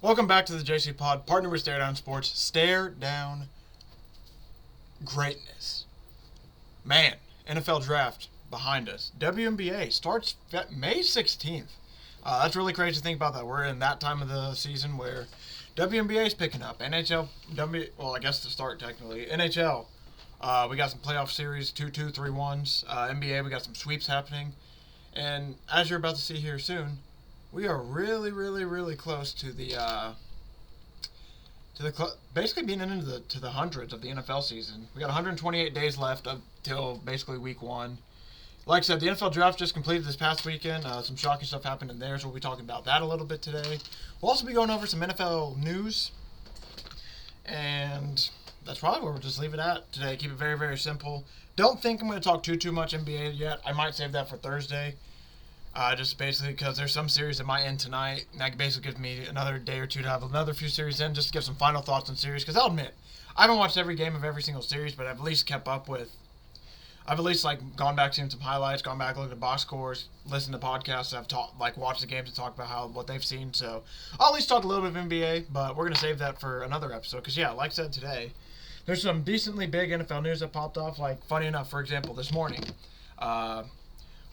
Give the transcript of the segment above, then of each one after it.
Welcome back to the JCPod, partner with Stare Down Sports. Stare down greatness. Man, NFL draft behind us. WNBA starts May 16th. That's really crazy to think about that. We're in that time of the season where WNBA is picking up. NHL, I guess to start technically. NHL, we got some playoff series, 2-2, 3-1s. NBA, we got some sweeps happening. And as you're about to see here soon, we are really, really, really close to basically being into the hundreds of the NFL season. We got 128 days left until basically week 1. Like I said, the NFL draft just completed this past weekend. Some shocking stuff happened in there, so we'll be talking about that a little bit today. We'll also be going over some NFL news, and that's probably where we'll just leave it at today. Keep it very, very simple. Don't think I'm going to talk too much NBA yet. I might save that for Thursday. Just basically because there's some series that might end tonight, and that basically gives me another day or two to have another few series in, just to give some final thoughts on series. Because I'll admit, I haven't watched every game of every single series, but I've at least kept up with. I've at least gone back, seen some highlights, gone back, looked at box scores, listened to podcasts. I've watched the games and talked about what they've seen. So I'll at least talk a little bit of NBA, but we're gonna save that for another episode. Because like I said today, there's some decently big NFL news that popped off. Funny enough, for example, this morning.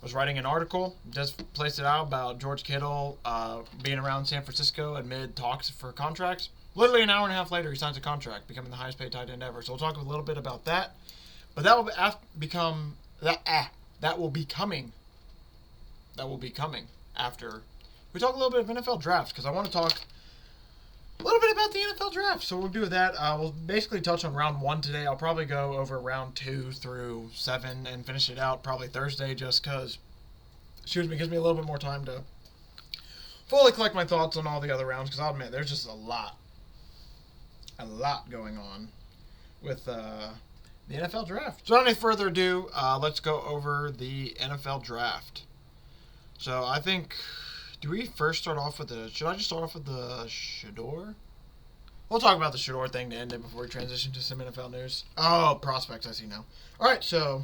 Was writing an article, just placed it out about George Kittle being around San Francisco amid talks for contracts. Literally an hour and a half later, he signs a contract, becoming the highest paid tight end ever. So we'll talk a little bit about that. But that will be coming after we talk a little bit of NFL drafts, because I want to talk a little bit about the NFL draft. So we'll do that. We'll basically touch on round 1 today. I'll probably go over round 2 through 7 and finish it out probably Thursday, just because, gives me a little bit more time to fully collect my thoughts on all the other rounds, because I'll admit there's just a lot going on with the NFL draft. So without any further ado, let's go over the NFL draft. So I think, do we first start off with should I just start off with the Shedeur? We'll talk about the Shedeur thing to end it before we transition to some NFL news. Oh, prospects, I see now. Alright, so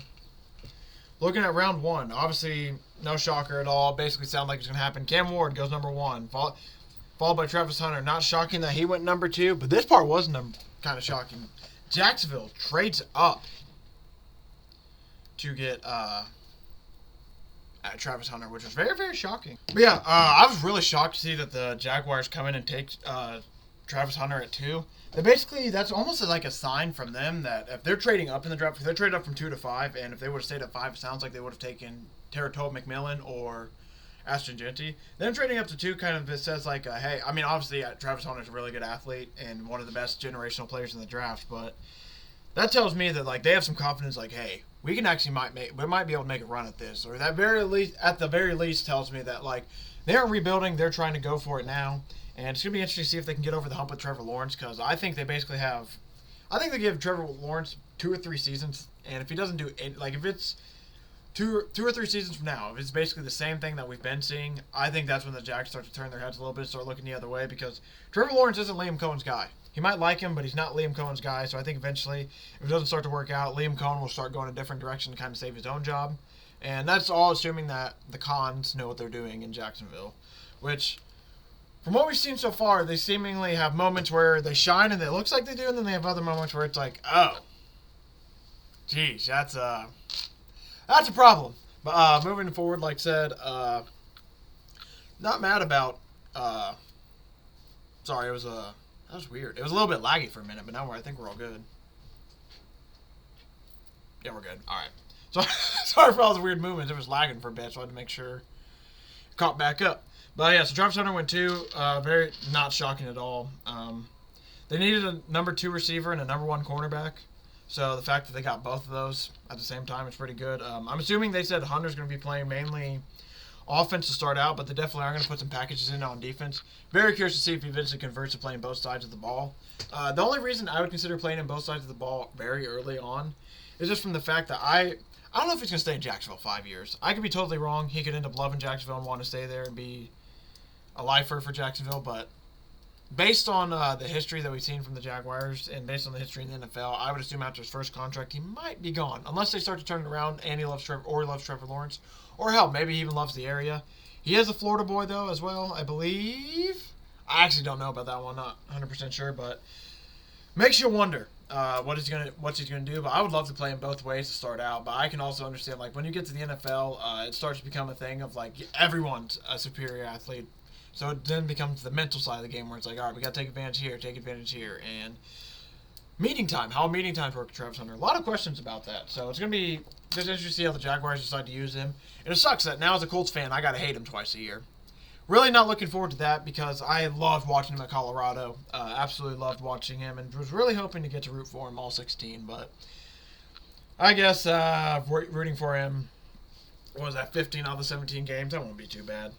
looking at round 1, obviously no shocker at all. Basically sounds like it's going to happen. Cam Ward goes number 1, followed by Travis Hunter. Not shocking that he went number 2, but this part was kind of shocking. Jacksonville trades up to get Travis Hunter, which was very, very shocking. But yeah, I was really shocked to see that the Jaguars come in and take Travis Hunter at 2. That's almost like a sign from them that if they're trading up in the draft, if they're traded up from 2 to 5, and if they would have stayed at 5, it sounds like they would have taken Teratoa McMillan or Ashton Genty. Them trading up to 2 kind of says hey, I mean, obviously Travis Hunter's a really good athlete and one of the best generational players in the draft, but that tells me that they have some confidence. Hey, we can actually might be able to make a run at this, or at the very least tells me that they aren't rebuilding, they're trying to go for it now, and it's gonna be interesting to see if they can get over the hump with Trevor Lawrence, because I think they give Trevor Lawrence 2 or 3 seasons, and if he doesn't do it, if it's two or 3 seasons from now, if it's basically the same thing that we've been seeing, I think that's when the Jacks start to turn their heads a little bit, start looking the other way, because Trevor Lawrence isn't Liam Cohen's guy. He might like him, but he's not Liam Cohen's guy, so I think eventually, if it doesn't start to work out, Liam Cohen will start going a different direction to kind of save his own job. And that's all assuming that the Cons know what they're doing in Jacksonville, which, from what we've seen so far, they seemingly have moments where they shine and it looks like they do, and then they have other moments where it's oh, geez, that's a problem. But moving forward, like I said, not mad about, sorry, that was weird. It was a little bit laggy for a minute, but now I think we're all good. Yeah, we're good. All right. Sorry for all the weird movements. It was lagging for a bit, so I had to make sure it caught back up. But yeah, so Travis Hunter went 2. Very not shocking at all. They needed a number 2 receiver and a number 1 cornerback. So the fact that they got both of those at the same time is pretty good. I'm assuming they said Hunter's going to be playing mainly offense to start out, but they definitely are going to put some packages in on defense. Very curious to see if he eventually converts to playing both sides of the ball. The only reason I would consider playing in both sides of the ball very early on is just from the fact that I don't know if he's going to stay in Jacksonville 5 years. I could be totally wrong. He could end up loving Jacksonville and want to stay there and be a lifer for Jacksonville, but based on the history that we've seen from the Jaguars and based on the history in the NFL, I would assume after his first contract, he might be gone. Unless they start to turn it around and he loves Trevor Lawrence. Or hell, maybe he even loves the area. He is a Florida boy, though, as well, I believe. I actually don't know about that one. Not 100% sure, but makes you wonder what he's gonna do. But I would love to play him both ways to start out. But I can also understand, like, when you get to the NFL, it starts to become a thing of like everyone's a superior athlete. So it then becomes the mental side of the game where it's like, all right, we got to take advantage here, and meeting time. How meeting times work with Travis Hunter. A lot of questions about that. So it's going to be just interesting to see how the Jaguars decide to use him. And it sucks that now as a Colts fan, I got to hate him twice a year. Really not looking forward to that because I loved watching him at Colorado. Absolutely loved watching him and was really hoping to get to root for him all 16. But I guess rooting for him, what was that, 15 out of the 17 games? That won't be too bad.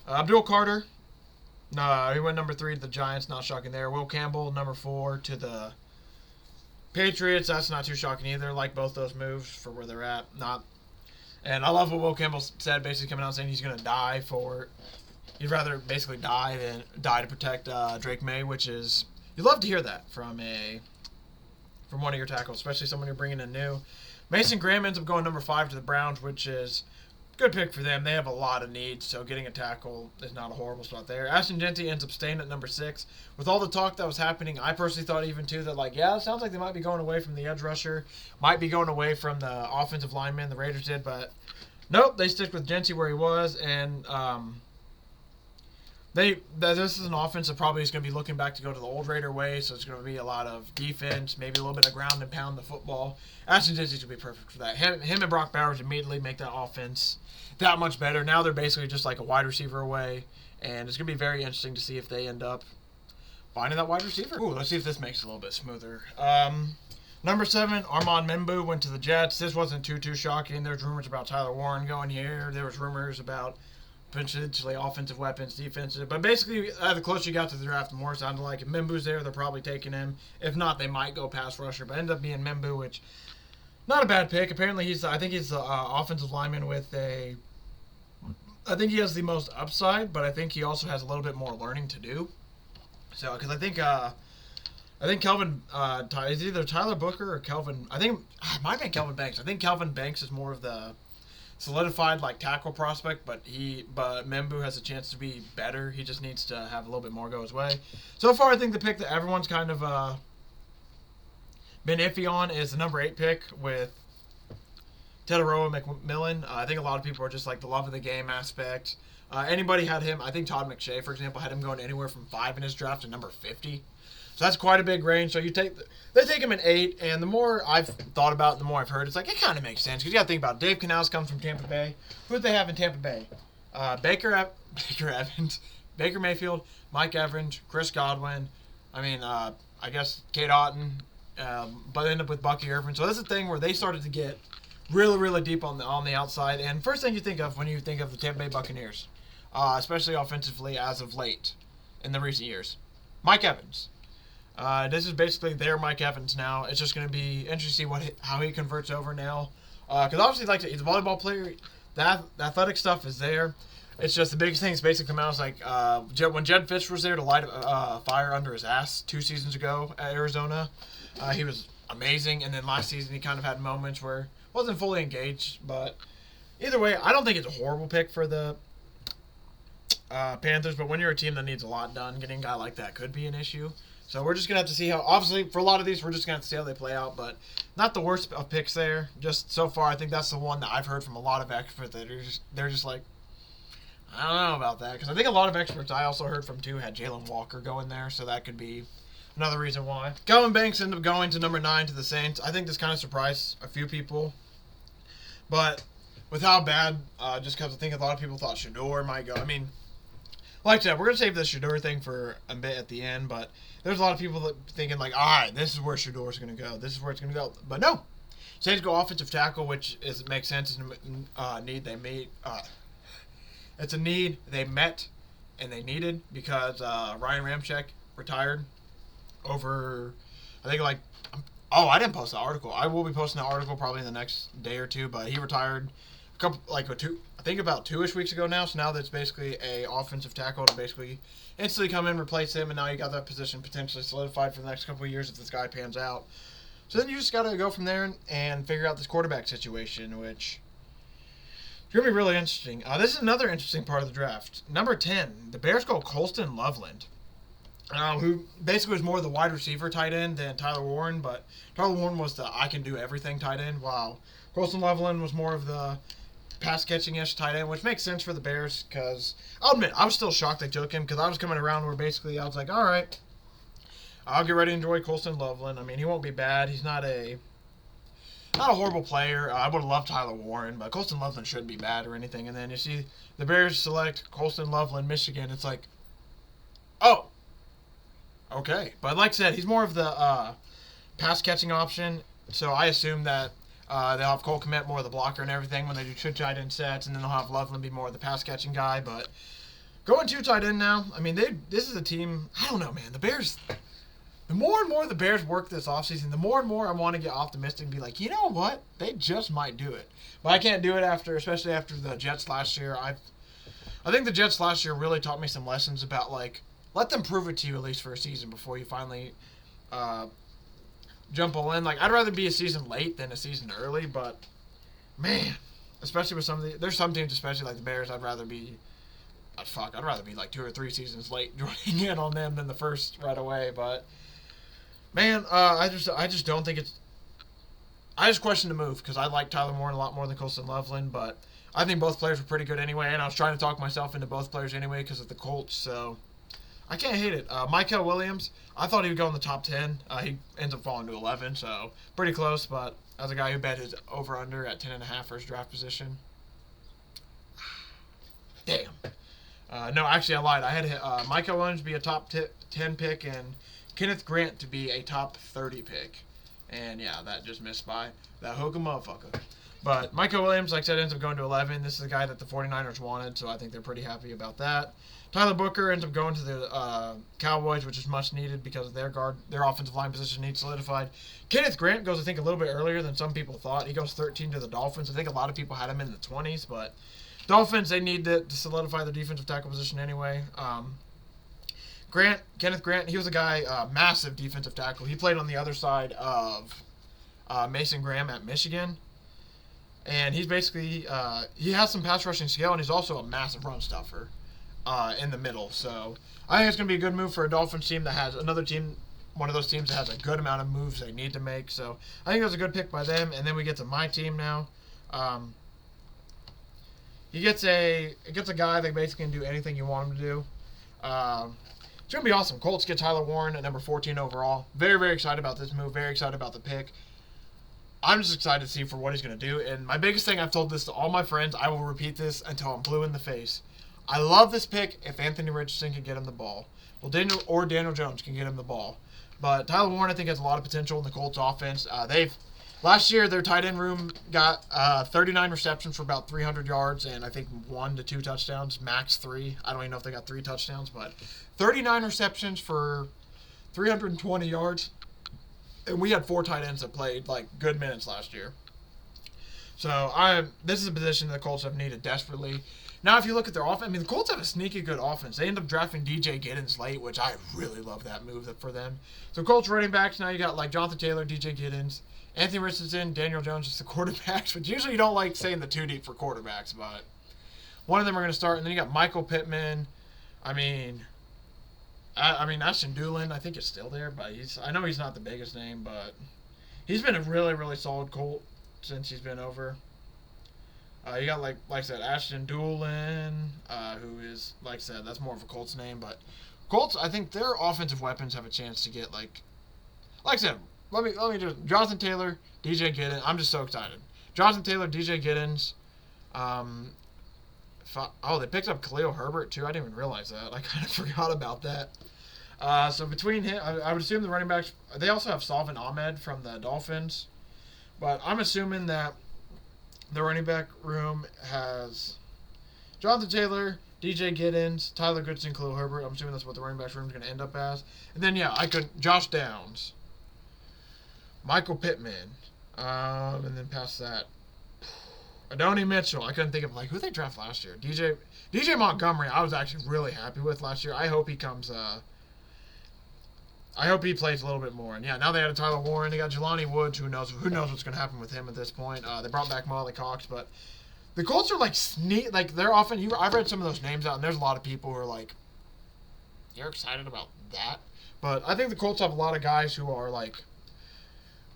Abdul Carter. No, he went number 3 to the Giants. Not shocking there. Will Campbell, number 4 to the Patriots. That's not too shocking either. Like both those moves for where they're at. And I love what Will Campbell said, basically coming out saying he's going to die for. He'd rather basically die than die to protect Drake May, which is, you love to hear that from one of your tackles, especially someone you're bringing in new. Mason Graham ends up going number 5 to the Browns, which is good pick for them. They have a lot of needs, so getting a tackle is not a horrible spot there. Ashton Jeanty ends up staying at number 6. With all the talk that was happening, I personally thought even too that, like, yeah, it sounds like they might be going away from the edge rusher, might be going away from the offensive lineman, the Raiders did, but nope, they stick with Jeanty where he was, and this is an offense that probably is going to be looking back to go to the old Raider way, so it's going to be a lot of defense, maybe a little bit of ground and pound the football. Ashton Jeanty's going to be perfect for that. Him and Brock Bowers immediately make that offense that much better. Now they're basically just like a wide receiver away, and it's going to be very interesting to see if they end up finding that wide receiver. Ooh, let's see if this makes it a little bit smoother. Number 7, Armand Membu went to the Jets. This wasn't too shocking. There's rumors about Tyler Warren going here. There was rumors about potentially offensive weapons, defensive. But basically, the closer you got to the draft, the more it sounded like if Membu's there, they're probably taking him. If not, they might go pass rusher. But ended up being Membu, which not a bad pick. Apparently, I think he's the offensive lineman with a. I think he has the most upside, but I think he also has a little bit more learning to do. So, because I think Kelvin is either Tyler Booker or Kelvin. I think it might be Kelvin Banks. I think Kelvin Banks is more of the solidified like tackle prospect, but Membu has a chance to be better. He just needs to have a little bit more go his way. So far, I think the pick that everyone's kind of been iffy on is the number 8 pick with Tedoroa McMillan. I think a lot of people are just like the love of the game aspect. Anybody had him. I think Todd McShay, for example, had him going anywhere from 5 in his draft to number 50. So that's quite a big range. So they take him at 8, and the more I've thought about it, the more I've heard, it's like it kind of makes sense because you got to think about it. Dave Canales comes from Tampa Bay. Who do they have in Tampa Bay? Baker Evans, Baker Mayfield, Mike Evans, Chris Godwin. I mean, I guess Kate Otten, but ended up with Bucky Irvin. So this is a thing where they started to get really deep on the outside. And first thing you think of when you think of the Tampa Bay Buccaneers, especially offensively as of late in the recent years, Mike Evans. This is basically their Mike Evans now. It's just going to be interesting to see how he converts over now. Because obviously, he's a volleyball player. The athletic stuff is there. It's just the biggest thing is basically come out is like when Jed Fish was there to light a fire under his ass 2 seasons ago at Arizona. He was amazing. And then last season, he kind of had moments where wasn't fully engaged. But either way, I don't think it's a horrible pick for the Panthers. But when you're a team that needs a lot done, getting a guy like that could be an issue. So we're just going to have to see how, obviously, for a lot of these, we're just going to have to see how they play out. But not the worst of picks there. Just so far, I think that's the one that I've heard from a lot of experts that they're just like, I don't know about that. Because I think a lot of experts I also heard from, too, had Jalen Walker going there. So that could be another reason why. Kelvin Banks ended up going to number 9 to the Saints. I think this kind of surprised a few people. But with how bad, just because I think a lot of people thought Shedeur might go. I mean, like I said, we're going to save the Shedeur thing for a bit at the end, but there's a lot of people that thinking like, all right, this is where Shedeur's going to go. This is where it's going to go. But no. Saints go offensive tackle, which makes sense. It's a need they made. It's a need they met and they needed because Ryan Ramczyk retired over, I think I didn't post the article. I will be posting the article probably in the next day or two, but he retired I think about 2-ish weeks ago now. So now that's basically a offensive tackle to basically instantly come in, replace him, and now you got that position potentially solidified for the next couple of years if this guy pans out. So then you just got to go from there and figure out this quarterback situation, which is going to be really interesting. This is another interesting part of the draft. Number 10, the Bears go Colston Loveland. who basically was more the wide receiver tight end than Tyler Warren, but Tyler Warren was the I can do everything tight end, while Colston Loveland was more of the pass catching-ish tight end, which makes sense for the Bears because I'll admit I was still shocked they took him because I was coming around where basically I was like, all right, I'll get ready to enjoy Colston Loveland. I mean, he won't be bad. He's not a horrible player. I would have loved Tyler Warren, but Colston Loveland shouldn't be bad or anything. And then you see the Bears select Colston Loveland, Michigan. It's like, oh, okay. But like I said, he's more of the pass catching option. So I assume that they'll have Cole Kmet more of the blocker and everything when they do two tight end sets, and then they'll have Loveland be more of the pass catching guy. But going two tight end now, I mean, this is a team. I don't know, man. The Bears. The more and more the Bears work this offseason, the more and more I want to get optimistic and be like, you know what? They just might do it. But I can't do it especially after the Jets last year. I think the Jets last year really taught me some lessons about, like, let them prove it to you at least for a season before you finally jump all in. Like, I'd rather be a season late than a season early, but, man, especially with there's some teams, especially like the Bears, I'd rather be like 2 or 3 seasons late joining in on them than the first right away, but... Man, I just don't think it's... I just question the move because I like Tyler Warren a lot more than Colston Loveland, but I think both players were pretty good anyway, and I was trying to talk myself into both players anyway because of the Colts, so I can't hate it. Michael Williams, I thought he would go in the top 10. He ends up falling to 11, so pretty close, but as a guy who bet his over-under at 10.5 for his draft position. Damn. No, actually, I lied. I had Michael Williams be a top 10 pick and Kenneth Grant to be a top 30 pick. And, yeah, that just missed by that hook motherfucker. But Michael Williams, like I said, ends up going to 11. This is a guy that the 49ers wanted, so I think they're pretty happy about that. Tyler Booker ends up going to the Cowboys, which is much needed because of their offensive line position needs solidified. Kenneth Grant goes, I think, a little bit earlier than some people thought. He goes 13 to the Dolphins. I think a lot of people had him in the 20s, but Dolphins, they need to solidify their defensive tackle position anyway. Kenneth Grant, he was a guy, massive defensive tackle. He played on the other side of Mason Graham at Michigan. And he's basically, he has some pass rushing skill, and he's also a massive run stuffer in the middle. So I think it's going to be a good move for a Dolphins team that has one of those teams that has a good amount of moves they need to make. So I think it was a good pick by them. And then we get to my team now. It gets a guy that basically can do anything you want him to do. It's going to be awesome. Colts get Tyler Warren at number 14 overall. Very, very excited about this move. Very excited about the pick. I'm just excited to see for what he's going to do. And my biggest thing, I've told this to all my friends, I will repeat this until I'm blue in the face. I love this pick if Anthony Richardson can get him the ball. Well, Daniel Jones can get him the ball. But Tyler Warren, I think, has a lot of potential in the Colts offense. Last year, their tight end room got 39 receptions for about 300 yards and I think 1 to 2 touchdowns, max 3. I don't even know if they got 3 touchdowns, but 39 receptions for 320 yards. And we had 4 tight ends that played like good minutes last year. So this is a position the Colts have needed desperately. Now, if you look at their offense, I mean, the Colts have a sneaky good offense. They end up drafting DJ Giddens late, which I really love that move for them. So Colts running backs, now you got like Jonathan Taylor, DJ Giddens, Anthony Richardson, Daniel Jones is the quarterbacks, which usually you don't like saying the 2 deep for quarterbacks, but one of them are going to start. And then you got Michael Pittman. I mean, Ashton Doolin, I think is still there, but I know he's not the biggest name, but he's been a really, really solid Colt since he's been over. You got, like I said, Ashton Doolin, who is, like I said, that's more of a Colts name, but Colts, I think their offensive weapons have a chance to get, like I said, let me just, Jonathan Taylor, DJ Giddens, I'm just so excited. Jonathan Taylor, DJ Giddens, they picked up Khalil Herbert, too. I didn't even realize that. I kind of forgot about that. So between him, I would assume the running backs, they also have Salvin Ahmed from the Dolphins, but I'm assuming that the running back room has Jonathan Taylor, DJ Giddens, Tyler Goodson, Khalil Herbert. I'm assuming that's what the running back room is going to end up as. And then, Josh Downs, Michael Pittman, and then past that, Adonai Mitchell. I couldn't think of, who they draft last year. DJ Montgomery, I was actually really happy with last year. I hope he comes, I hope he plays a little bit more. And yeah, now they added Tyler Warren. They got Jelani Woods. Who knows what's going to happen with him at this point. They brought back Molly Cox, but the Colts are they're often. I've read some of those names out, and there's a lot of people who are like, you're excited about that. But I think the Colts have a lot of guys who are, like,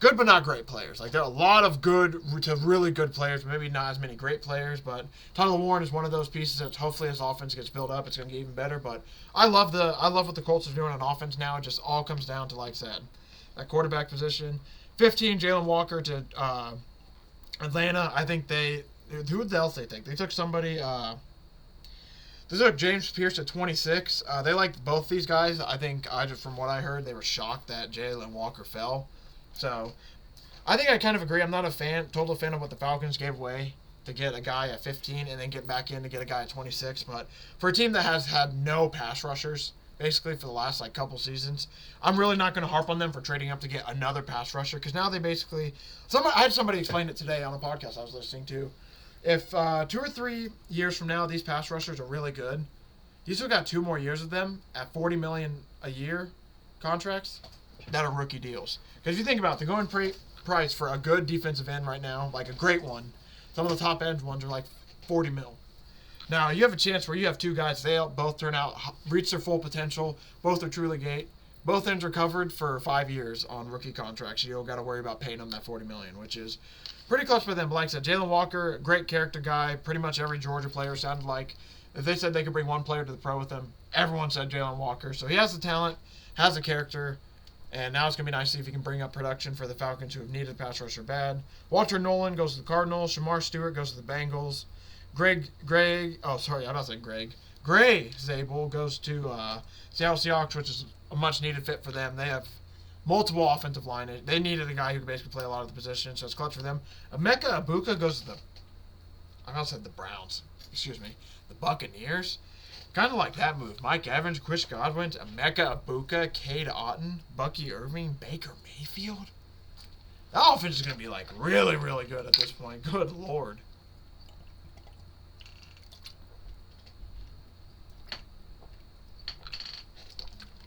good but not great players. Like, there are a lot of good to really good players, maybe not as many great players, but Tyler Warren is one of those pieces that hopefully as offense gets built up, it's going to get even better. But I love what the Colts are doing on offense now. It just all comes down to, like I said, that quarterback position. 15, Jalen Walker to Atlanta. I think who else they take? They took somebody, they took James Pierce at 26. They liked both these guys. I think, from what I heard, they were shocked that Jalen Walker fell. So, I think I kind of agree. I'm not a total fan of what the Falcons gave away to get a guy at 15 and then get back in to get a guy at 26. But for a team that has had no pass rushers, basically for the last couple seasons, I'm really not going to harp on them for trading up to get another pass rusher, because now they basically... I had somebody explain it today on a podcast I was listening to. If 2 or 3 years from now these pass rushers are really good, you still got 2 more years of them at $40 million a year contracts that are rookie deals. Because if you think about it, the going price for a good defensive end right now, like a great one, some of the top end ones are like $40 mil. Now, you have a chance where you have 2 guys, they both turn out, reach their full potential, both are truly great. Both ends are covered for 5 years on rookie contracts. You don't got to worry about paying them that $40 million, which is pretty close for them. But like I said, Jalen Walker, great character guy. Pretty much every Georgia player sounded like, if they said they could bring one player to the pro with them, everyone said Jalen Walker. So he has the talent, has the character, and now it's going to be nice to see if he can bring up production for the Falcons, who have needed a pass rusher bad. Walter Nolan goes to the Cardinals. Shamar Stewart goes to the Bengals. Gray Zabel goes to Seattle Seahawks, which is a much-needed fit for them. They have multiple offensive line. They needed a guy who could basically play a lot of the positions, so it's clutch for them. Emeka Egbuka goes to the Browns. Excuse me. The Buccaneers. Kind of like that move. Mike Evans, Chris Godwin, Emeka Egbuka, Cade Otton, Bucky Irving, Baker Mayfield. That offense is going to be really, really good at this point. Good Lord.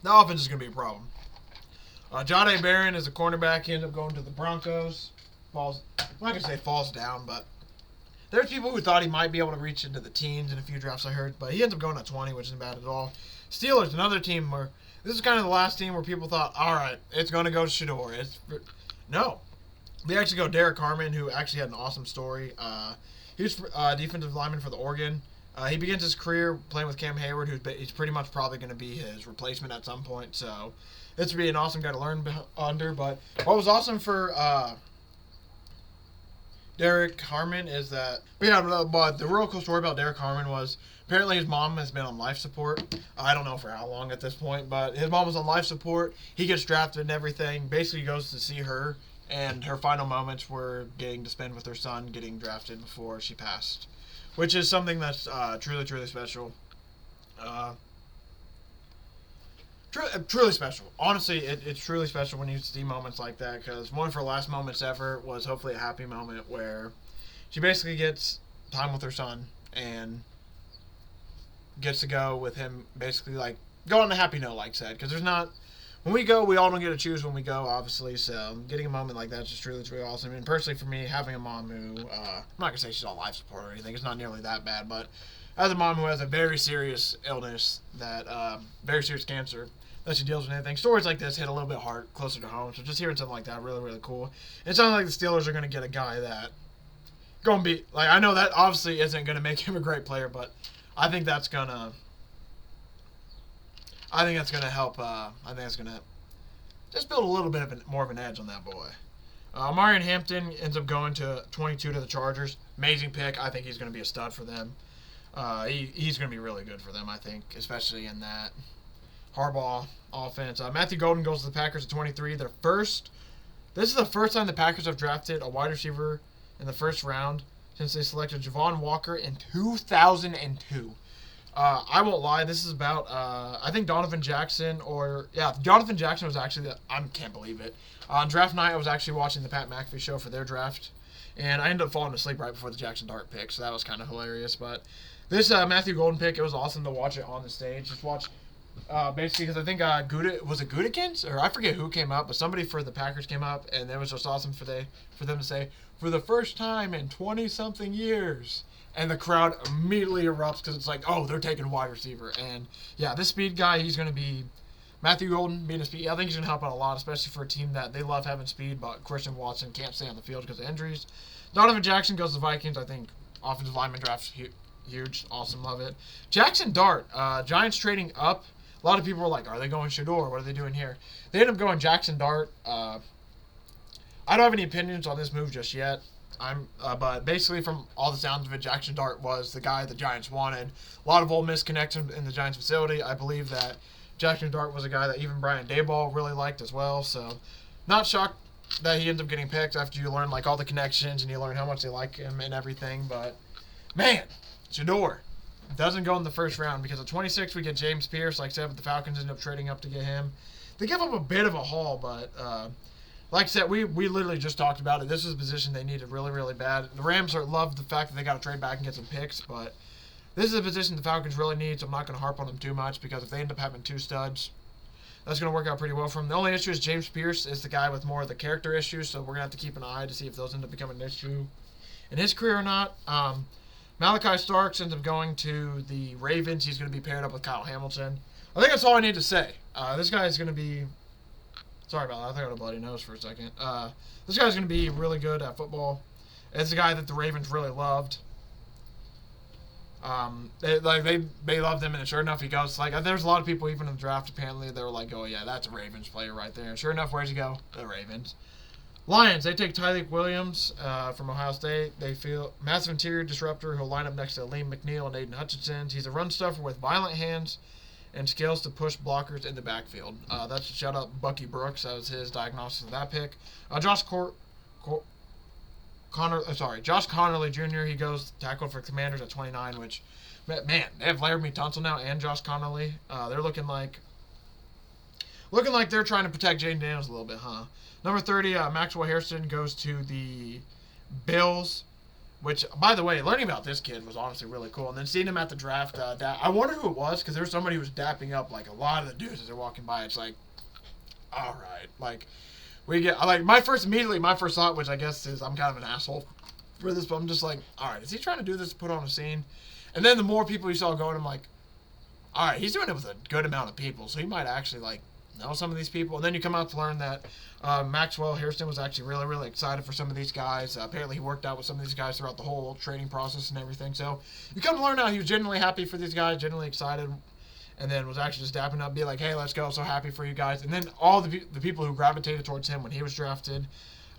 The offense is going to be a problem. Jahdae Barron is a cornerback. He ends up going to the Broncos. I'm not going to say falls down, but there's people who thought he might be able to reach into the teens in a few drafts I heard, but he ends up going at 20, which isn't bad at all. Steelers, another team where this is kind of the last team where people thought, all right, it's going to go to Shedeur. No. They actually go Derek Harmon, who actually had an awesome story. He was defensive lineman for the Oregon. He begins his career playing with Cam Hayward, he's pretty much probably going to be his replacement at some point. So this would be an awesome guy to learn under. But what was awesome for Derek Harmon is that... But the real cool story about Derek Harmon was apparently his mom has been on life support. I don't know for how long at this point, but his mom was on life support. He gets drafted and everything. Basically goes to see her, and her final moments were getting to spend with her son getting drafted before she passed, which is something that's truly, truly special. Truly special. Honestly, it's truly special when you see moments like that, because one of her last moments ever was hopefully a happy moment where she basically gets time with her son and gets to go with him, basically go on a happy note, like I said, because when we go, we all don't get to choose when we go, obviously, so getting a moment like that is just truly, truly awesome. And personally for me, having a mom who, I'm not going to say she's on life support or anything, it's not nearly that bad, but as a mom who has a very serious illness, very serious cancer, that she deals with anything, stories like this hit a little bit hard, closer to home, so just hearing something like that, really, really cool. It sounds like the Steelers are going to get a guy that, going to be, I know that obviously isn't going to make him a great player, but I think that's going to help. I think that's going to just build a little bit of more of an edge on that boy. Marion Hampton ends up going to 22 to the Chargers. Amazing pick. I think he's going to be a stud for them. He's going to be really good for them, I think, especially in that Harbaugh offense. Matthew Golden goes to the Packers at 23. This is the first time the Packers have drafted a wide receiver in the first round since they selected Javon Walker in 2002. I won't lie, this is about, I think Donovan Jackson was actually, I can't believe it. On draft night, I was actually watching the Pat McAfee show for their draft, and I ended up falling asleep right before the Jackson Dart pick, so that was kind of hilarious. But this Matthew Golden pick, it was awesome to watch it on the stage. Just watch Basically, because I think was it Gudikins, or I forget who came up, but somebody for the Packers came up, and it was just awesome for them to say, for the first time in 20-something years. And the crowd immediately erupts because it's like, oh, they're taking a wide receiver. And, yeah, this speed guy, he's going to be Matthew Golden being a speed. I think he's going to help out a lot, especially for a team that they love having speed, but Christian Watson can't stay on the field because of injuries. Donovan Jackson goes to the Vikings. I think offensive lineman draft's huge. Awesome. Love it. Jackson Dart, Giants trading up. A lot of people were like, are they going Shedeur? What are they doing here? They ended up going Jackson Dart. I don't have any opinions on this move just yet. But basically, from all the sounds of it, Jackson Dart was the guy the Giants wanted. A lot of Ole Miss connections in the Giants facility. I believe that Jackson Dart was a guy that even Brian Daboll really liked as well. So, not shocked that he ends up getting picked after you learn like all the connections and you learn how much they like him and everything. But man, Shedeur doesn't go in the first round because at 26 we get James Pierce. Like I said, but the Falcons end up trading up to get him. They give up a bit of a haul, but. Like I said, we literally just talked about it. This is a position they needed really, really bad. The Rams love the fact that they got to trade back and get some picks, but this is a position the Falcons really need, so I'm not going to harp on them too much because if they end up having two studs, that's going to work out pretty well for them. The only issue is James Pierce is the guy with more of the character issues, so we're going to have to keep an eye to see if those end up becoming an issue in his career or not. Malachi Starks ends up going to the Ravens. He's going to be paired up with Kyle Hamilton. I think that's all I need to say. This guy is going to be... Sorry about that. I think I had a bloody nose for a second. This guy's going to be really good at football. It's a guy that the Ravens really loved. They loved him, and sure enough, he goes. Like, there's a lot of people, even in the draft, apparently, they were like, oh, yeah, that's a Ravens player right there. And sure enough, where's he go? The Ravens. Lions, they take Tyreek Williams from Ohio State. They feel massive interior disruptor who'll line up next to Liam McNeil and Aiden Hutchinson. He's a run stuffer with violent hands and skills to push blockers in the backfield. That's a shout out Bucky Brooks. That was his diagnosis of that pick. Josh Connerly Jr. He goes tackle for Commanders at 29, which, man, they have Laramie Tunsil now and Josh Connerly. They're looking like they're trying to protect Jaden Daniels a little bit, huh? Number 30, Maxwell Hairston goes to the Bills. Which, by the way, learning about this kid was honestly really cool. And then seeing him at the draft, I wonder who it was, because there's somebody who was dapping up, like, a lot of the dudes as they're walking by. It's like, all right. Like, my first thought, which I guess is I'm kind of an asshole for this, but I'm just like, all right, is he trying to do this to put on a scene? And then the more people you saw going, I'm like, all right, he's doing it with a good amount of people, so he might actually, like, know some of these people. And then you come out to learn that Maxwell Hairston was actually really, really excited for some of these guys. Apparently he worked out with some of these guys throughout the whole training process and everything. So you come to learn now he was genuinely happy for these guys, genuinely excited, and then was actually just dapping up, be like, hey, let's go, so happy for you guys. And then all the people who gravitated towards him when he was drafted,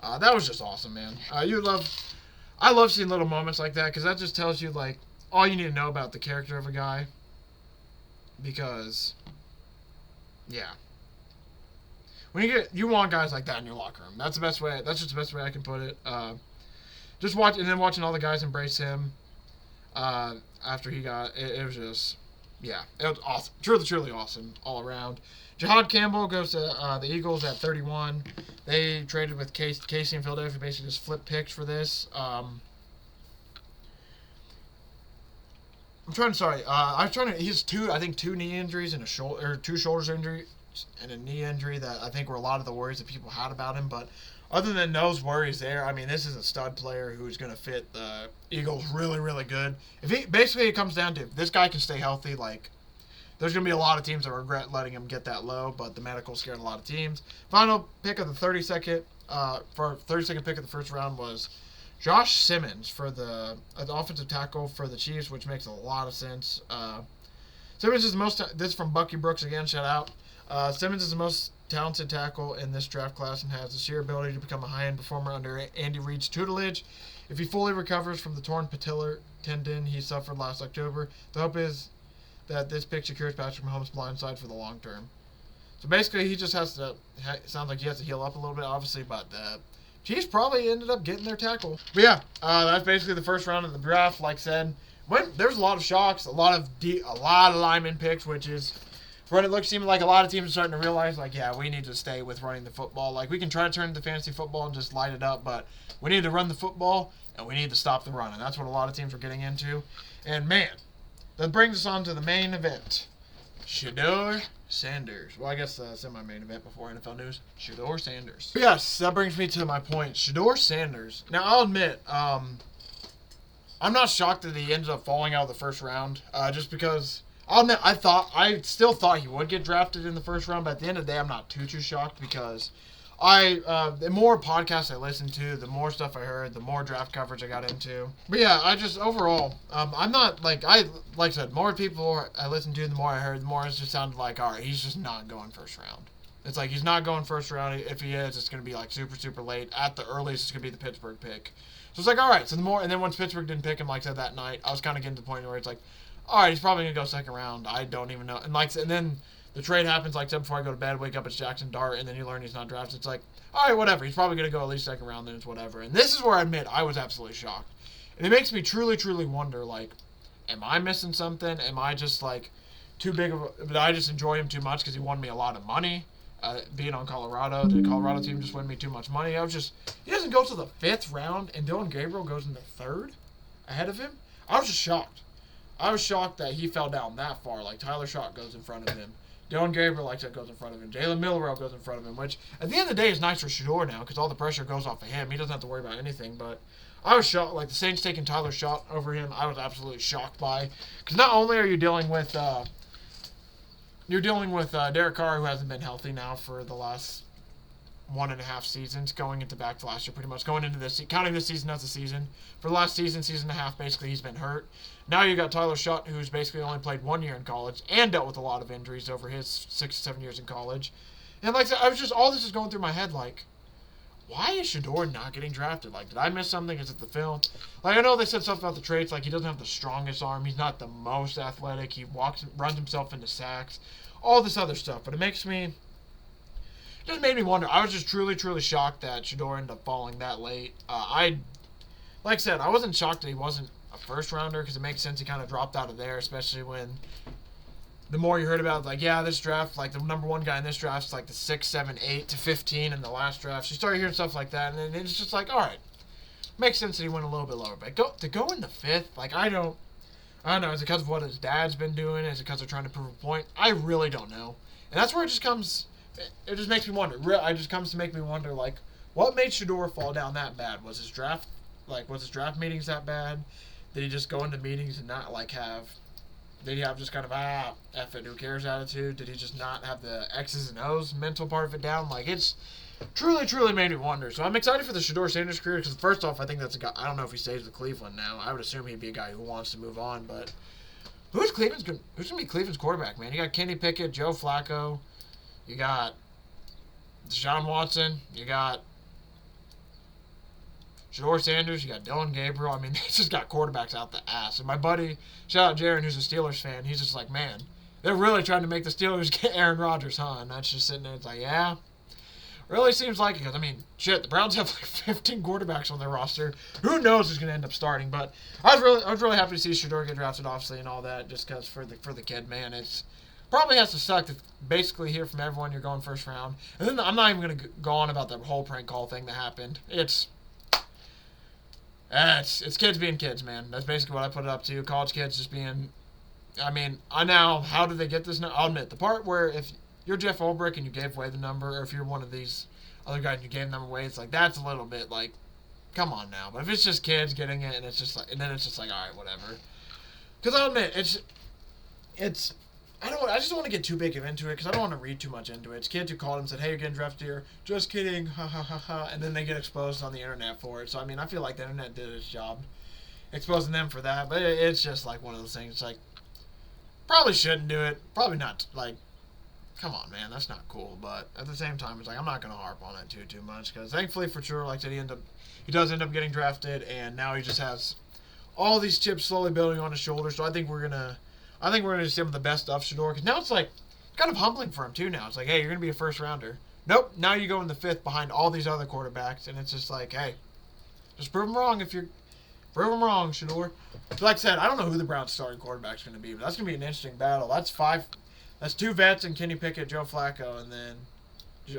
that was just awesome, man. I love seeing little moments like that because that just tells you, like, all you need to know about the character of a guy because, yeah. When you want guys like that in your locker room. That's the best way. That's just the best way I can put it. Watching all the guys embrace him after he got it was just, yeah, it was awesome. Truly, truly awesome all around. Jahad Campbell goes to the Eagles at 31. They traded with Casey in Philadelphia, basically just flipped picks for this. He has two knee injuries and two shoulder injuries and a knee injury that I think were a lot of the worries that people had about him. But other than those worries there, I mean, this is a stud player who's going to fit the Eagles really, really good. It comes down to if this guy can stay healthy, like, there's going to be a lot of teams that regret letting him get that low, but the medical scared a lot of teams. Final pick of the 32nd pick of the first round was Josh Simmons for the offensive tackle for the Chiefs, which makes a lot of sense. Simmons is this is from Bucky Brooks again, shout out. Simmons is the most talented tackle in this draft class and has the sheer ability to become a high-end performer under Andy Reid's tutelage. If he fully recovers from the torn patellar tendon he suffered last October, the hope is that this pick secures Patrick Mahomes' blind side for the long term. So basically, he just has to, sounds like he has to heal up a little bit, obviously, but the Chiefs probably ended up getting their tackle. But yeah, that's basically the first round of the draft. Like I said, there's a lot of shocks, a lot of lineman picks, which is, for it seems like a lot of teams are starting to realize, like, yeah, we need to stay with running the football. Like, we can try to turn to fantasy football and just light it up, but we need to run the football, and we need to stop the run. And that's what a lot of teams are getting into. And, man, that brings us on to the main event. Shedeur Sanders. Well, I guess that's in my main event before NFL news. Shedeur Sanders. But yes, that brings me to my point. Shedeur Sanders. Now, I'll admit, I'm not shocked that he ended up falling out of the first round. Just because, I'll admit, I still thought he would get drafted in the first round, but at the end of the day, I'm not too shocked because the more podcasts I listened to, the more stuff I heard, the more draft coverage I got into. But yeah, I just, overall, I'm not, like I said, more people I listened to, the more I heard, the more it just sounded like, all right, he's just not going first round. It's like, he's not going first round. If he is, it's going to be like super late. At the earliest, it's going to be the Pittsburgh pick. So it's like, all right, so the more, and then once Pittsburgh didn't pick him, like I said, that night, I was kind of getting to the point where it's like, all right, he's probably going to go second round. I don't even know. And then the trade happens, like I said, before I go to bed, wake up, it's Jackson Dart, and then you learn he's not drafted. It's like, all right, whatever. He's probably going to go at least second round, then it's whatever. And this is where I admit I was absolutely shocked. And it makes me truly wonder, like, am I missing something? Am I just, like, too big of a... Did I just enjoy him too much because he won me a lot of money? Being on Colorado, did the Colorado team just win me too much money? He doesn't go to the 5th round, and Dillon Gabriel goes in the 3rd ahead of him? I was just shocked. I was shocked that he fell down that far. Like, Tyler Schott goes in front of him. Dillon Gabriel, like that, goes in front of him. Jalen Milroe goes in front of him, which, at the end of the day, is nice for Shedeur now, because all the pressure goes off of him. He doesn't have to worry about anything, but I was shocked. Like, the Saints taking Tyler Schott over him, I was absolutely shocked by. Because not only are you dealing with... Derek Carr, who hasn't been healthy now for the last 1.5 seasons, going into back to last year, pretty much going into this, counting this season as a season. For the last season and a half, basically, he's been hurt. Now you got Tyler Schott, who's basically only played 1 year in college and dealt with a lot of injuries over his 6 to 7 years in college. And like I said, I was just, all this is going through my head, like, why is Shedeur not getting drafted? Like, did I miss something? Is it the film? Like, I know they said stuff about the traits, like he doesn't have the strongest arm, he's not the most athletic, he runs himself into sacks, all this other stuff, but it just made me wonder. I was just truly shocked that Shedeur ended up falling that late. Like I said, I wasn't shocked that he wasn't a first rounder, because it makes sense he kind of dropped out of there, especially when the more you heard about, like, yeah, this draft, like, the number 1 guy in this draft is like the 6, 7, 8 to 15 in the last draft. So you started hearing stuff like that, and then it's just like, all right, makes sense that he went a little bit lower. But to go in the 5th, like, I don't know. Is it because of what his dad's been doing? Is it because they're trying to prove a point? I really don't know. And that's where it just comes, it just makes me wonder. It just comes to make me wonder, like, what made Shedeur fall down that bad? Was his draft meetings that bad? Did he just go into meetings and not, like, did he have just kind of, F it, who cares attitude? Did he just not have the X's and O's mental part of it down? Like, it's truly made me wonder. So I'm excited for the Shedeur Sanders career, because first off, I think that's a guy, I don't know if he stays with Cleveland now. I would assume he'd be a guy who wants to move on, but who's going to be Cleveland's quarterback, man? You got Kenny Pickett, Joe Flacco, you got Deshaun Watson, you got Shedeur Sanders, you got Dillon Gabriel. I mean, they just got quarterbacks out the ass. And my buddy, shout out Jaron, who's a Steelers fan, he's just like, man, they're really trying to make the Steelers get Aaron Rodgers, huh? And that's just sitting there, it's like, yeah, really seems like it. Because, I mean, shit, the Browns have like 15 quarterbacks on their roster. Who knows who's going to end up starting? But I was really happy to see Shedeur get drafted, obviously, and all that, just because for the kid, man, it's probably has to suck to basically hear from everyone you're going first round. And then I'm not even going to go on about the whole prank call thing that happened. It's kids being kids, man. That's basically what I put it up to. College kids just being, I mean, how did they get this? I'll admit, the part where if you're Jeff Ulbrich and you gave away the number, or if you're one of these other guys and you gave the number away, it's like, that's a little bit like, come on now. But if it's just kids getting it, and it's just like, and then it's just like, all right, whatever. Because I'll admit, I just don't want to get too big into it, because I don't want to read too much into it. It's kids who called and said, hey, you're getting drafted here. Just kidding, ha ha ha ha. And then they get exposed on the internet for it. So, I mean, I feel like the internet did its job exposing them for that. But it's just like one of those things. It's like, probably shouldn't do it. Probably not, like, come on, man, that's not cool. But at the same time, it's like, I'm not going to harp on it too much. Because thankfully, for sure, like I said, he does end up getting drafted. And now he just has all these chips slowly building on his shoulders. So I think we're going to see some of the best of Shedeur, because now it's like kind of humbling for him too. Now it's like, hey, you're gonna be a first rounder. Nope. Now you go in the 5th behind all these other quarterbacks, and it's just like, hey, just prove them wrong prove them wrong, Shedeur. So like I said, I don't know who the Browns' starting quarterback's gonna be, but that's gonna be an interesting battle. That's 2 vets and Kenny Pickett, Joe Flacco, and then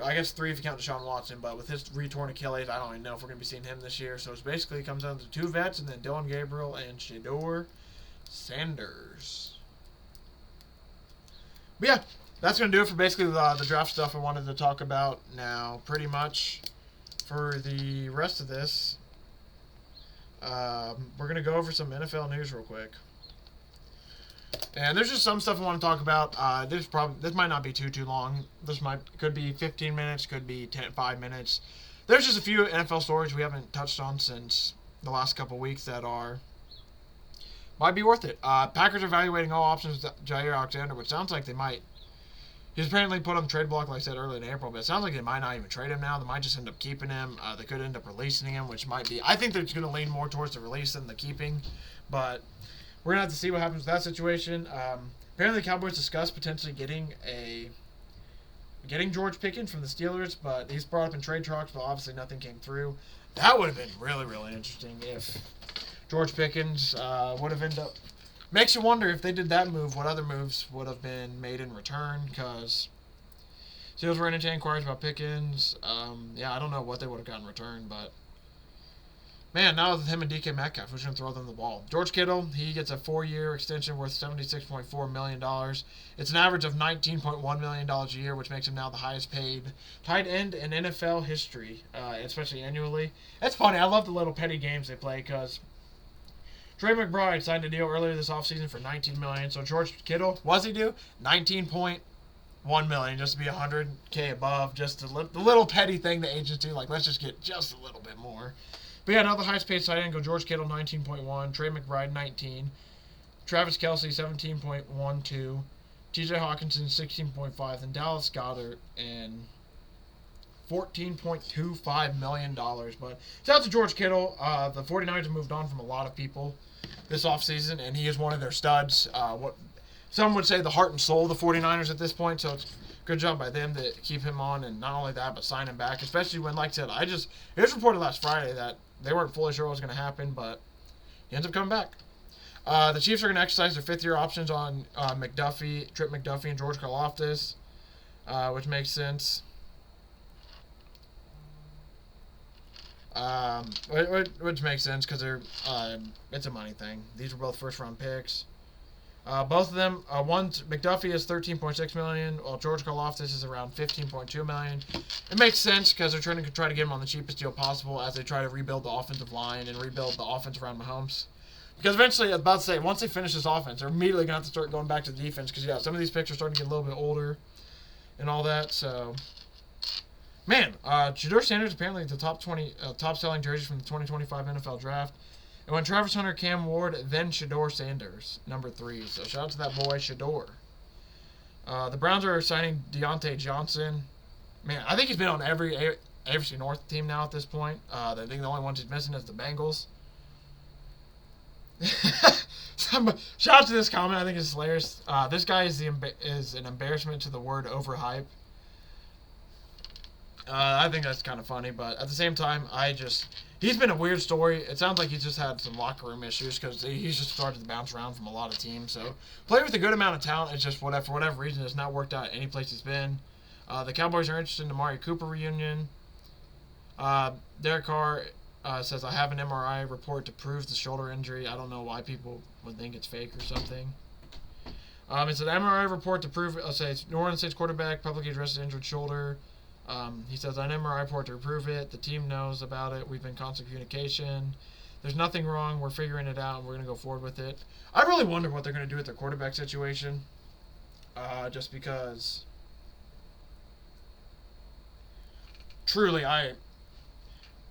I guess 3 if you count Deshaun Watson. But with his retorn Achilles, I don't even know if we're gonna be seeing him this year. So it's basically comes down to 2 vets and then Dillon Gabriel and Shedeur Sanders. But yeah, that's going to do it for basically the draft stuff I wanted to talk about now. Pretty much for the rest of this, we're going to go over some NFL news real quick. And there's just some stuff I want to talk about. This might not be too long. Could be 15 minutes, could be 5 minutes. There's just a few NFL stories we haven't touched on since the last couple weeks that might be worth it. Packers are evaluating all options with Jair Alexander, which sounds like they might. He's apparently put on the trade block, like I said, early in April, but it sounds like they might not even trade him now. They might just end up keeping him. They could end up releasing him, which might be. I think they're going to lean more towards the release than the keeping, but we're going to have to see what happens with that situation. Apparently, the Cowboys discussed potentially getting George Pickens from the Steelers, but he's brought up in trade talks, but obviously nothing came through. That would have been really, really interesting if George Pickens would have ended up. Makes you wonder if they did that move, what other moves would have been made in return, because Steelers were entertaining inquiries about Pickens. I don't know what they would have gotten in return, but man, now with him and DK Metcalf, who's going to throw them the ball? George Kittle, he gets a 4-year extension worth $76.4 million. It's an average of $19.1 million a year, which makes him now the highest paid tight end in NFL history, especially annually. It's funny. I love the little petty games they play because Trey McBride signed a deal earlier this offseason for $19 million. So George Kittle, what's he do? $19.1 million, just to be $100K above. Just the little petty thing the agents do. Like, let's just get just a little bit more. But yeah, now the highest paid tight end go George Kittle, 19.1. Trey McBride, 19. Travis Kelce, 17.12. TJ Hawkinson, 16.5. And Dallas Goedert, and $14.25 million. But shout out to George Kittle. The 49ers have moved on from a lot of people this offseason, and he is one of their studs. What some would say the heart and soul of the 49ers at this point, so it's good job by them to keep him on, and not only that, but sign him back, especially when, like I said, it was reported last Friday that they weren't fully sure what was going to happen, but he ends up coming back. The Chiefs are going to exercise their fifth-year options on Trip McDuffie, and George Karlaftis, which makes sense. Which makes sense because it's a money thing. These are both first-round picks. Both of them, McDuffie is $13.6 million, while George Karlaftis is around $15.2 million. It makes sense because they're trying to get him on the cheapest deal possible as they try to rebuild the offensive line and rebuild the offense around Mahomes. Because eventually, I was about to say, once they finish this offense, they're immediately going to have to start going back to the defense because, some of these picks are starting to get a little bit older and all that, so. Man, Shedeur Sanders apparently the top-selling jersey from the 2025 NFL Draft. And when Travis Hunter, Cam Ward, then Shedeur Sanders, number 3. So shout out to that boy, Shedeur. The Browns are signing Deontay Johnson. Man, I think he's been on every AFC North team now at this point. I think the only ones he's missing is the Bengals. Shout out to this comment. I think it's hilarious. This guy is an embarrassment to the word overhype. I think that's kind of funny, but at the same time, he's been a weird story. It sounds like he's just had some locker room issues because he's just started to bounce around from a lot of teams. So, playing with a good amount of talent, it's just for whatever reason, it's not worked out any place he's been. The Cowboys are interested in the Amari Cooper reunion. Derek Carr says, I have an MRI report to prove the shoulder injury. I don't know why people would think it's fake or something. It's an MRI report to prove, it's New Orleans Saints quarterback publicly addressed injured shoulder. He says, an MRI report to prove it. The team knows about it. We've been in constant communication. There's nothing wrong. We're figuring it out, and we're going to go forward with it. I really wonder what they're going to do with their quarterback situation. Just because, truly,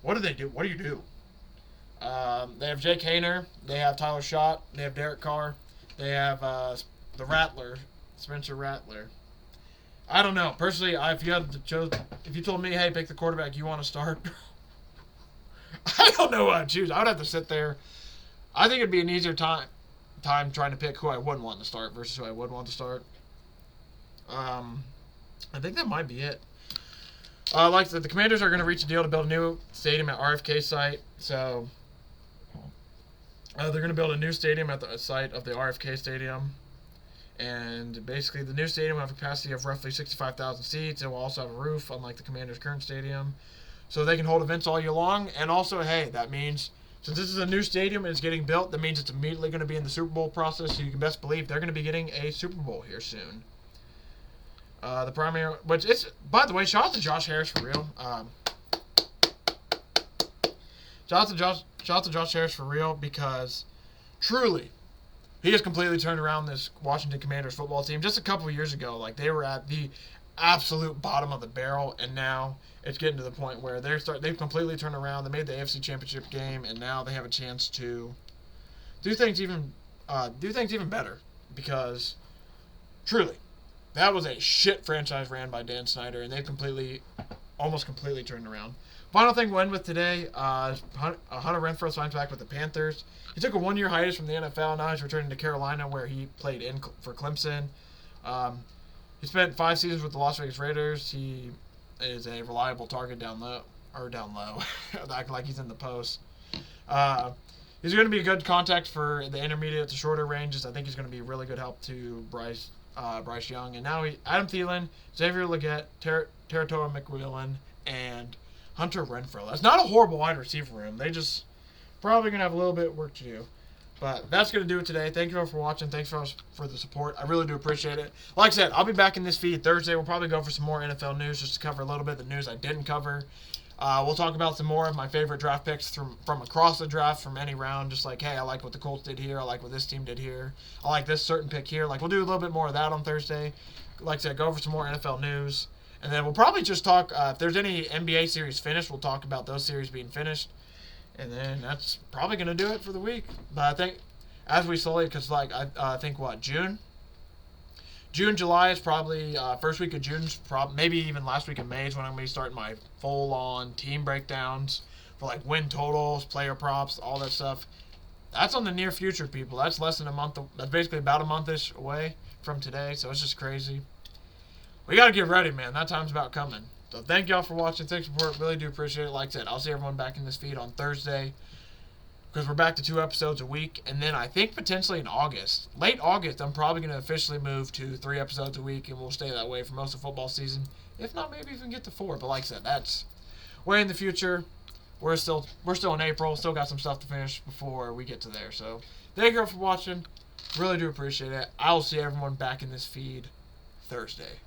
what do they do? What do you do? They have Jake Hayner. They have Tyler Schott. They have Derek Carr. They have the Rattler, Spencer Rattler. I don't know. Personally, if you told me, hey, pick the quarterback you want to start, I don't know what I'd choose. I would have to sit there. I think it'd be an easier time trying to pick who I wouldn't want to start versus who I would want to start. I think that might be it. Like I said, the Commanders are going to reach a deal to build a new stadium at RFK site. So they're going to build a new stadium at the site of the RFK Stadium. And basically, the new stadium will have a capacity of roughly 65,000 seats. It will also have a roof, unlike the Commanders' current stadium. So they can hold events all year long. And also, hey, that means, since this is a new stadium and it's getting built, that means it's immediately going to be in the Super Bowl process. So you can best believe they're going to be getting a Super Bowl here soon. The primary, which is, by the way, shout out to Josh Harris for real. Shout out to Josh Harris for real, because truly, he has completely turned around this Washington Commanders football team. Just a couple of years ago, like, they were at the absolute bottom of the barrel, and now it's getting to the point where they've completely turned around. They made the AFC Championship game, and now they have a chance to do things even better, because truly, that was a shit franchise ran by Dan Snyder, and they've almost completely turned around. Final thing we'll end with today, Hunter Renfrow signs back with the Panthers. He took a 1-year hiatus from the NFL. Now he's returning to Carolina, where he played for Clemson. He spent 5 seasons with the Las Vegas Raiders. He is a reliable target down low. Acting like he's in the post. He's going to be a good contact for the intermediate to shorter ranges. I think he's going to be a really good help to Bryce Young. And now Adam Thielen, Xavier Legette, Teratoa McMillan, and Hunter Renfrow. That's not a horrible wide receiver room. They just probably going to have a little bit of work to do. But that's going to do it today. Thank you all for watching. Thanks for the support. I really do appreciate it. Like I said, I'll be back in this feed Thursday. We'll probably go for some more NFL news just to cover a little bit of the news I didn't cover. We'll talk about some more of my favorite draft picks from across the draft, from any round. Just like, hey, I like what the Colts did here. I like what this team did here. I like this certain pick here. Like, we'll do a little bit more of that on Thursday. Like I said, go over some more NFL news. And then we'll probably just talk, if there's any NBA series finished, we'll talk about those series being finished. And then that's probably going to do it for the week. But I think as we slowly, because like I think June, July is probably first week of June's maybe even last week of May is when I'm going to be starting my full-on team breakdowns for like win totals, player props, all that stuff. That's on the near future, people. That's less than a month. That's basically about a month-ish away from today. So it's just crazy. We got to get ready, man. That time's about coming. So thank y'all for watching. Thanks for support. Really do appreciate it. Like I said, I'll see everyone back in this feed on Thursday, because we're back to 2 episodes a week. And then I think potentially in August, late August, I'm probably going to officially move to 3 episodes a week, and we'll stay that way for most of football season. If not, maybe even get to 4. But like I said, that's way in the future. We're still in April. Still got some stuff to finish before we get to there. So thank you all for watching. Really do appreciate it. I'll see everyone back in this feed Thursday.